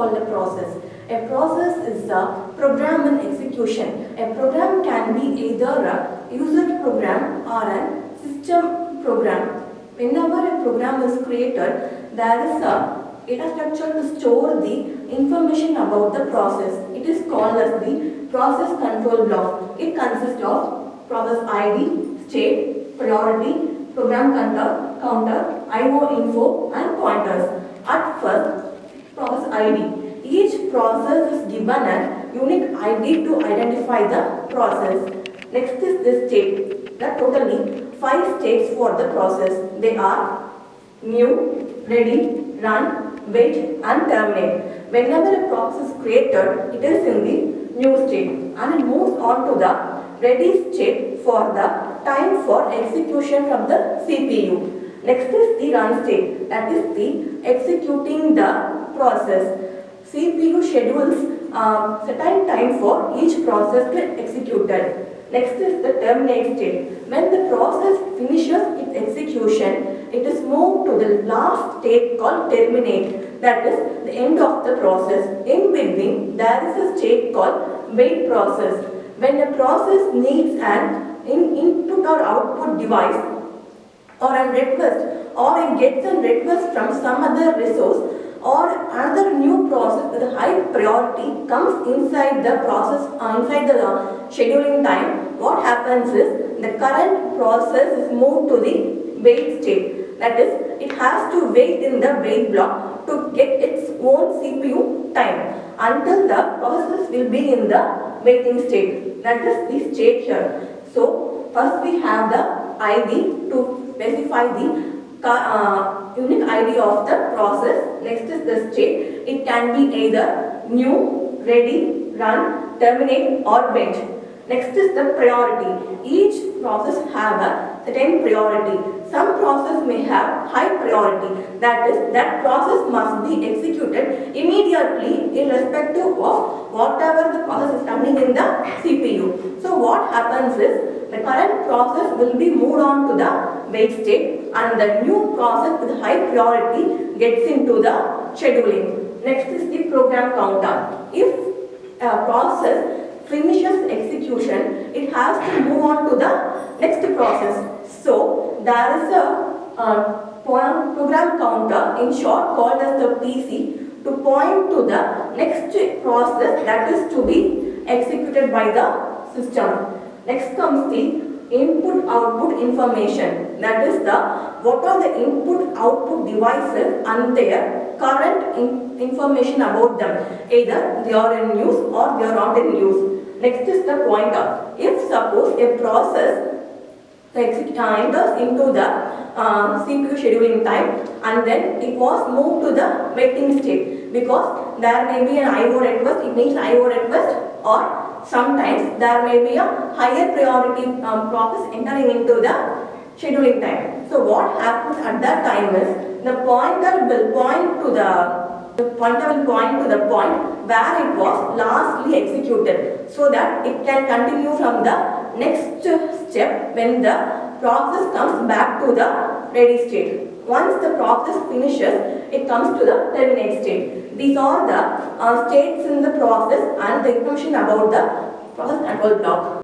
called a process. A process is a program in execution. A program can be either a user program or a system program. Whenever a program is created, there is a data structure to store the information about the process. It is called as the process control block. It consists of process ID, state, priority, program counter, IO info and pointers. At first, process ID. Each process is given a unique ID to identify the process. Next is the state. There are totally 5 states for the process. They are new, ready, run, wait and terminate. Whenever a process is created, it is in the new state and it moves on to the ready state for the time for execution from the CPU. Next is the run state, that is the executing the process. CPU schedules certain time for each process to executed. Next is the terminate state. When the process finishes its execution, it is moved to the last state called terminate, that is the end of the process. In between, there is a state called wait process. When a process needs an input or output device or a request, or it gets a request from some other resource, or another new process with a high priority comes inside the process, inside the scheduling time, what happens is the current process is moved to the wait state. That is, it has to wait in the wait block to get its own CPU time until the process will be in the waiting state. That is the state here. So, first we have the ID to specify the unique ID of the process. Next is the state. It can be either new, ready, run, terminate or wait. Next is the priority. Each process have a certain priority. Some process may have high priority. That is, that process must be executed immediately irrespective of whatever the process is running in the CPU. So what happens is the current process will be moved on to the wait state and the new process with high priority gets into the scheduling. Next is the program counter. If a process finishes execution, it has to move on to the next process. So there is a program counter, in short called as the PC, to point to the next process that is to be executed by the system. Next comes the input output information, that is the what are the input output devices and their current information about them, either they are in use or they are not in use. Next is the pointer. If suppose a process enters into the CPU scheduling time and then it was moved to the waiting state, because there may be an IO request, it needs IO request, or sometimes there may be a higher priority process entering into the scheduling time. So what happens at that time is the pointer will point to the point where it was lastly executed, so that it can continue from the next step when the process comes back to the ready state. Once the process finishes, it comes to the terminate state. These are the states in the process and the information about the process control block.